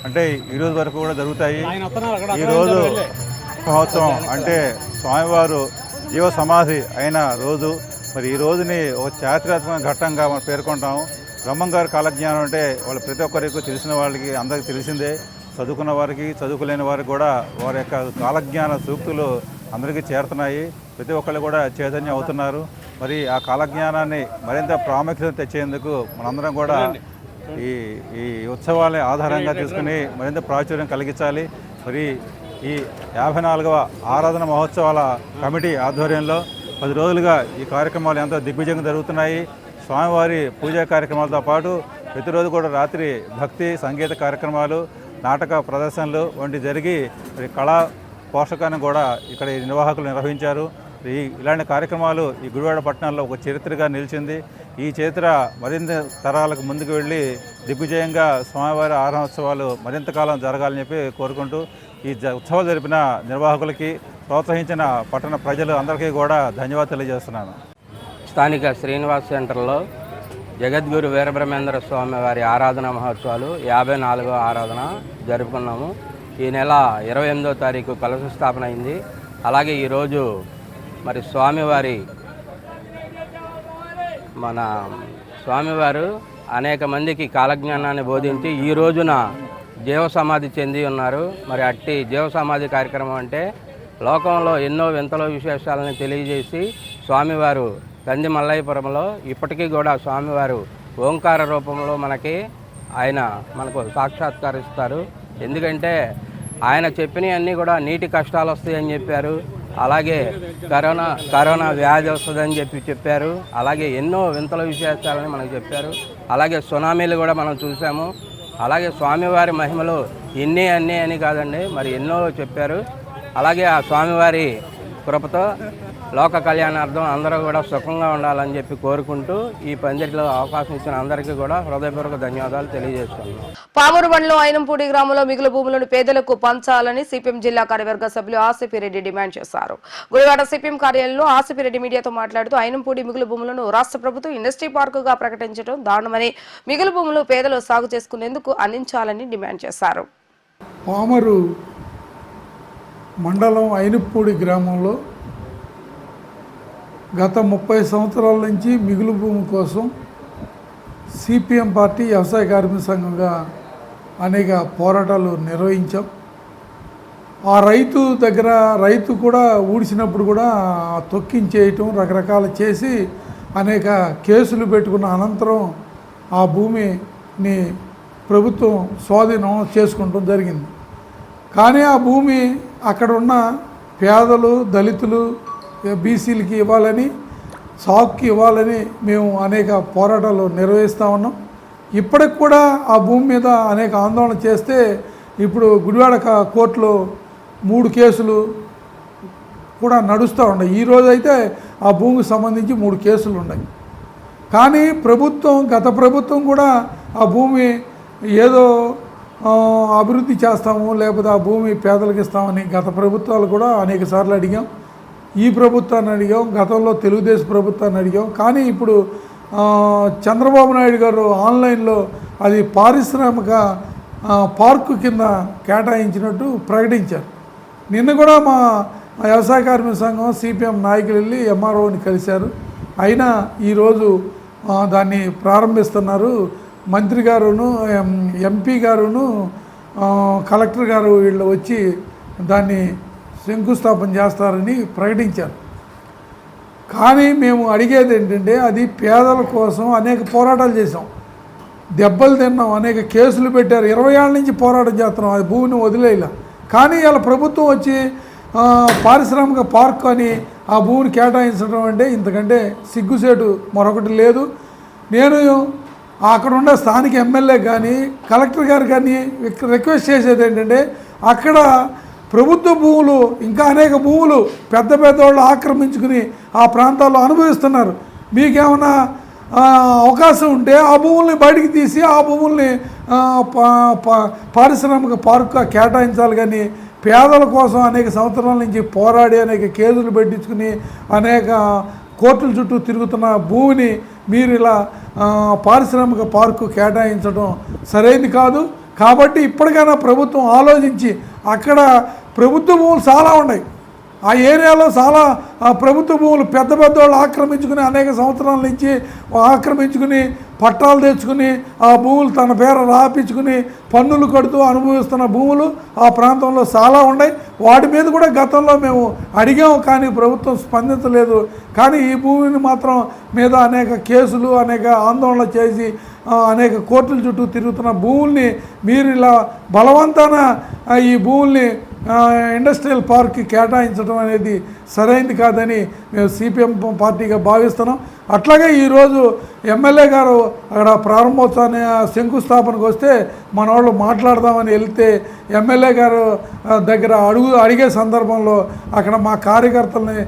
అంటే ఈరోజు వరకు కూడా జరుగుతాయి. ఈరోజు మహోత్సవం అంటే స్వామివారు జీవ సమాధి అయిన రోజు. మరి ఈ రోజుని ఒక చారిత్రాత్మక ఘట్టంగా మనం పేర్కొంటాము. బ్రహ్మం గారి కాలజ్ఞానం అంటే వాళ్ళు ప్రతి ఒక్కరికి తెలిసిన వాళ్ళకి అందరికీ తెలిసిందే. చదువుకున్న వారికి చదువుకోలేని వారికి కూడా వారి యొక్క కాలజ్ఞాన సూక్తులు అందరికీ చేరుతున్నాయి. ప్రతి ఒక్కళ్ళు కూడా చైతన్యం అవుతున్నారు. మరి ఆ కాలజ్ఞానాన్ని మరింత ప్రాముఖ్యత తెచ్చేందుకు మనందరం కూడా ఈ ఉత్సవాలని ఆధారంగా తీసుకుని మరింత ప్రాచుర్యం కలిగించాలి. మరి ఈ 54వ ఆరాధన మహోత్సవాల కమిటీ ఆధ్వర్యంలో 10 రోజులుగా ఈ కార్యక్రమాలు ఎంతో దిగ్విజయంగా జరుగుతున్నాయి. స్వామివారి పూజా కార్యక్రమాలతో పాటు ప్రతిరోజు కూడా రాత్రి భక్తి సంగీత కార్యక్రమాలు, నాటక ప్రదర్శనలు వంటి జరిగి మరి కళా పోషకాన్ని కూడా ఇక్కడ ఈ నిర్వాహకులు నిర్వహించారు. ఇలాంటి కార్యక్రమాలు ఈ గుడివాడ పట్టణంలో ఒక చరిత్రగా నిలిచింది. ఈ చరిత్ర మరింత తరాలకు ముందుకు వెళ్ళి దిగ్విజయంగా స్వామివారి ఆరాధనోత్సవాలు మరింత కాలం జరగాలని చెప్పి కోరుకుంటూ ఈ ఉత్సవాలు జరిపిన నిర్వాహకులకి, ప్రోత్సహించిన పట్టణ ప్రజలు అందరికీ కూడా ధన్యవాదాలు తెలియజేస్తున్నాను. స్థానిక శ్రీనివాస్ సెంటర్లో జగద్గురు వీరబ్రహ్మేంద్ర స్వామి వారి ఆరాధన మహోత్సవాలు 54వ ఆరాధన జరుపుకున్నాము. ఈ నెల 28వ తారీఖు కలశ స్థాపన అయింది. అలాగే ఈరోజు మరి స్వామివారు అనేక మందికి కాలజ్ఞానాన్ని బోధించి ఈ రోజున జీవ సమాధి చెంది ఉన్నారు. మరి అట్టి జీవ సమాధి కార్యక్రమం అంటే లోకంలో ఎన్నో వింతల విశేషాలను తెలియజేసి స్వామివారు కంది మల్లయ్యపురంలో ఇప్పటికీ కూడా స్వామివారు ఓంకార రూపంలో మనకు సాక్షాత్కరిస్తారు. ఎందుకంటే ఆయన చెప్పినవన్నీ కూడా నీటి కష్టాలు వస్తాయని చెప్పారు. అలాగే కరోనా వ్యాధి వస్తుందని చెప్పారు. అలాగే ఎన్నో వింతల విశేషాలని మనకు చెప్పారు. అలాగే సునామీలు కూడా మనం చూసాము. అలాగే స్వామివారి మహిమలు అన్నీ అని కాదండి, మరి ఎన్నో చెప్పారు. అలాగే ఆ స్వామివారి కృపతో లోక కళ్యాణార్థం అందరూ కూడా సుఖంగా ఉండాలని చెప్పి కోరుకుంటూ ఈ పందిరిలో అవకాశం ఇచ్చిన అందరికీ కూడా హృదయపూర్వక ధన్యవాదాలు తెలియజేస్తున్నాను. పామూరు మండలం ఐనంపూడి గ్రామంలో మిగులు భూములను పేదలకు పంచాలని సిపిఎం జిల్లా కార్యవర్గ సభ్యులు ఆసిఫిరెడ్డి డిమాండ్ చేశారు. గుడివాడ సిపిఎం కార్యాలయంలో ఆసిఫిరెడ్డి మీడియాతో మాట్లాడుతూ ఐనంపూడి మిగులు భూములను రాష్ట్ర ప్రభుత్వం ఇండస్ట్రీ పార్కుగా ప్రకటించడం దారుణమని, మిగులు భూములు పేదలు సాగు చేసుకునేందుకు అందించాలని డిమాండ్ చేశారు. పామూరు మండలం ఐనంపూడి గ్రామంలో గత 30 సంవత్సరాల నుంచి మిగులు భూమి కోసం సిపిఎం పార్టీ వ్యవసాయ కార్మిక సంఘంగా అనేక పోరాటాలు నిర్వహించాం. ఆ రైతు కూడా ఊడిసినప్పుడు కూడా తొక్కించేయటం రకరకాలు చేసి అనేక కేసులు పెట్టుకున్న అనంతరం ఆ భూమిని ప్రభుత్వం స్వాధీనం చేసుకుంటం జరిగింది. కానీ ఆ భూమి అక్కడ ఉన్న పేదలు, దళితులు, బీసీలకి ఇవ్వాలని, సాగుకి ఇవ్వాలని మేము అనేక పోరాటాలు నిర్వహిస్తూ ఉన్నాం. ఇప్పటికి కూడా ఆ భూమి మీద అనేక ఆందోళన చేస్తే ఇప్పుడు గుడివాడ కోర్టులో 3 కేసులు కూడా నడుస్తూ ఉన్నాయి. ఈరోజైతే ఆ భూమికి సంబంధించి 3 కేసులు ఉన్నాయి. కానీ గత ప్రభుత్వం కూడా ఆ భూమి ఏదో అభివృద్ధి చేస్తాము, లేకపోతే ఆ భూమి పేదలకు ఇస్తామని గత ప్రభుత్వాలు కూడా అనేక సార్లు అడిగాం. ఈ ప్రభుత్వాన్ని అడిగాం, గతంలో తెలుగుదేశం ప్రభుత్వాన్ని అడిగాం. కానీ ఇప్పుడు చంద్రబాబు నాయుడు గారు ఆన్లైన్లో అది పారిశ్రామిక పార్కు కింద కేటాయించినట్టు ప్రకటించారు. నిన్న కూడా మా వ్యవసాయ కార్మిక సంఘం సిపిఎం నాయకులు వెళ్ళి ఎంఆర్ఓని కలిశారు. అయినా ఈరోజు దాన్ని ప్రారంభిస్తున్నారు. మంత్రి గారును, ఎంపీ గారును, కలెక్టర్ గారు వీళ్ళు వచ్చి దాన్ని శంకుస్థాపన చేస్తారని ప్రకటించారు. కానీ మేము అడిగేది ఏంటంటే అది పేదల కోసం అనేక పోరాటాలు చేసాం, దెబ్బలు తిన్నాం, అనేక కేసులు పెట్టారు. 20 ఏళ్ళ నుంచి పోరాటం చేస్తున్నాం, అది భూమిని వదిలేలా. కానీ ఇలా ప్రభుత్వం వచ్చి పారిశ్రామిక పార్క్ అని ఆ భూమిని కేటాయించడం అంటే ఇంతకంటే సిగ్గుసేటు మరొకటి లేదు. నేను అక్కడ ఉన్న స్థానిక ఎమ్మెల్యే కానీ కలెక్టర్ గారు కానీ రిక్వెస్ట్ చేసేది ఏంటంటే అక్కడ ప్రభుత్వ భూములు ఇంకా అనేక భూములు పెద్ద పెద్దవాళ్ళు ఆక్రమించుకుని ఆ ప్రాంతాల్లో అనుభవిస్తున్నారు. మీకేమైనా అవకాశం ఉంటే ఆ భూముల్ని బయటికి తీసి ఆ భూముల్ని పారిశ్రామిక పార్కుగా కేటాయించాలి. కానీ పేదల కోసం అనేక సంవత్సరాల నుంచి పోరాడి అనేక కేసులు పెట్టించుకుని అనేక కోర్టుల చుట్టూ తిరుగుతున్న భూమిని మీరు ఇలా పారిశ్రామిక పార్కు కేటాయించడం సరైనది కాదు. కాబట్టి ఇప్పటికైనా ప్రభుత్వం ఆలోచించి అక్కడ ప్రభుత్వ భూములు చాలా ఉన్నాయి. ఆ ఏరియాలో చాలా ప్రభుత్వ భూములు పెద్ద పెద్దవాళ్ళు ఆక్రమించుకుని అనేక సంవత్సరాల నుంచి ఆక్రమించుకుని పట్టాలు తెచ్చుకుని ఆ భూములు తన పేరు రాపించుకుని పన్నులు కడుతూ అనుభవిస్తున్న భూములు ఆ ప్రాంతంలో చాలా ఉన్నాయి. వాటి మీద కూడా గతంలో మేము అడిగాము, కానీ ప్రభుత్వం స్పందించలేదు. కానీ ఈ భూమిని మాత్రం మీద అనేక కేసులు అనేక ఆందోళన చేసి అనేక కోర్టుల చుట్టూ తిరుగుతున్న భూముల్ని మీరు ఇలా బలవంతాన ఈ భూముల్ని ఇండస్ట్రియల్ పార్క్కి కేటాయించడం అనేది సరైనది కాదని మేము సిపిఎం పార్టీగా భావిస్తున్నాం. అట్లాగే ఈరోజు ఎమ్మెల్యే గారు అక్కడ ప్రారంభోత్సవాన్ని శంకుస్థాపనకు వస్తే మన వాళ్ళు మాట్లాడదామని వెళ్తే ఎమ్మెల్యే గారు దగ్గర అడిగే సందర్భంలో అక్కడ మా కార్యకర్తల్ని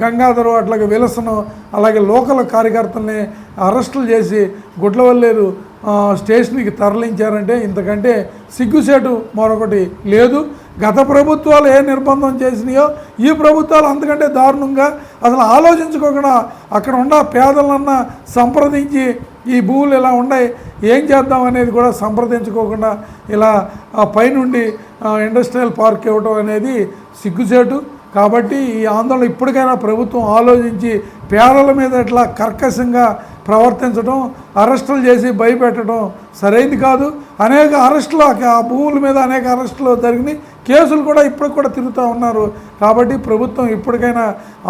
గంగాధరు అట్లాగే విలసను అలాగే లోకల్ కార్యకర్తల్ని అరెస్టులు చేసి గుడ్లవల్లేరు స్టేషన్కి తరలించారంటే ఇంతకంటే సిగ్గుసేటు మరొకటి లేదు. గత ప్రభుత్వాలు ఏ నిర్బంధం చేసినాయో ఈ ప్రభుత్వాలు అంతకంటే దారుణంగా అసలు ఆలోచించుకోకుండా అక్కడ ఉన్న పేదలన్నా సంప్రదించి ఈ భూములు ఇలా ఉన్నాయి ఏం చేద్దాం అనేది కూడా సంప్రదించుకోకుండా ఇలా పైనుండి ఇండస్ట్రియల్ పార్క్ ఇవ్వడం అనేది సిగ్గుచేటు. కాబట్టి ఈ ఆందోళన ఇప్పటికైనా ప్రభుత్వం ఆలోచించి పేదల మీద ఇట్లా కర్కశంగా ప్రవర్తించడం, అరెస్టులు చేసి భయపెట్టడం సరైనది కాదు. అనేక అరెస్టులు ఆ భూముల మీద అనేక అరెస్టులు జరిగినాయి, కేసులు కూడా ఇప్పటికి కూడా తిరుగుతూ ఉన్నారు. కాబట్టి ప్రభుత్వం ఇప్పటికైనా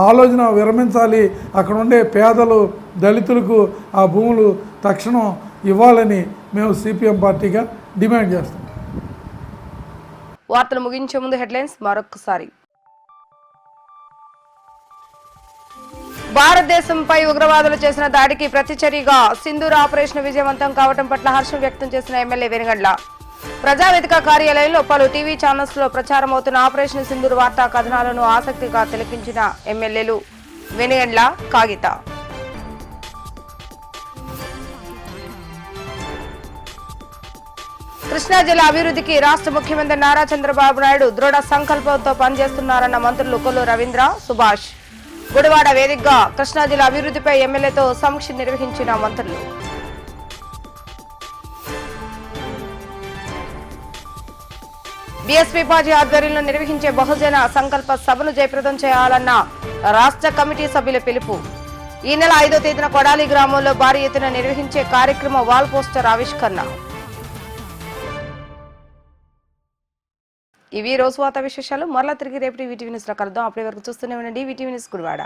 ఆలోచన విరమించాలి. అక్కడ ఉండే పేదలు దళితులకు ఆ భూములు తక్షణం ఇవ్వాలని మేము సిపిఎం పార్టీగా డిమాండ్ చేస్తాం. వార్తలు ముగించే ముందు హెడ్లైన్స్ మరొకసారి. భారతదేశంపై ఉగ్రవాదులు చేసిన దాడికి ప్రతిచర్యగా సింధూర్ ఆపరేషన్ విజయవంతం కావడం పట్ల హర్షం వ్యక్తం చేసిన ఎమ్మెల్యే వెనుగండ్ల. ప్రజావేదిక కార్యాలయంలో పలు టీవీ ఛానల్స్ లో ప్రచారమవుతున్న ఆపరేషన్ సింధూర్ వార్తా కథనాలను ఆసక్తిగా తిలకించిన ఎమ్మెల్యేలు వెనుగండ్ల, కాగిత. కృష్ణా జిల్లా అభివృద్ధికి రాష్ట్ర ముఖ్యమంత్రి నారా చంద్రబాబు నాయుడు దృఢ సంకల్పంతో పనిచేస్తున్నారన్న మంత్రులు కొల్లు రవీంద్ర, సుభాష్. గుడివాడ వేదికగా కృష్ణా జిల్లా అభివృద్ధిపై ఎమ్మెల్యేతో సమీక్ష నిర్వహించిన మంత్రులు. బీఎస్పీ పార్టీ ఆధ్వర్యంలో నిర్వహించే బహుజన సంకల్ప సభను జయప్రదం చేయాలన్న రాష్ట్ర కమిటీ సభ్యుల పిలుపు. ఈ నెల 5వ తేదీన కొడాలి గ్రామంలో భారీ ఎత్తున నిర్వహించే కార్యక్రమ వాల్ పోస్టర్ ఆవిష్కరణ. ఇవి రోజు వార్తా విశేషాలు. మరలా తిరిగి రేపు వీటీవీ న్యూస్ లో కలుద్దాం. అప్పటి వరకు చూస్తూనే ఉండండి వీటీవీ న్యూస్ గుడివాడ.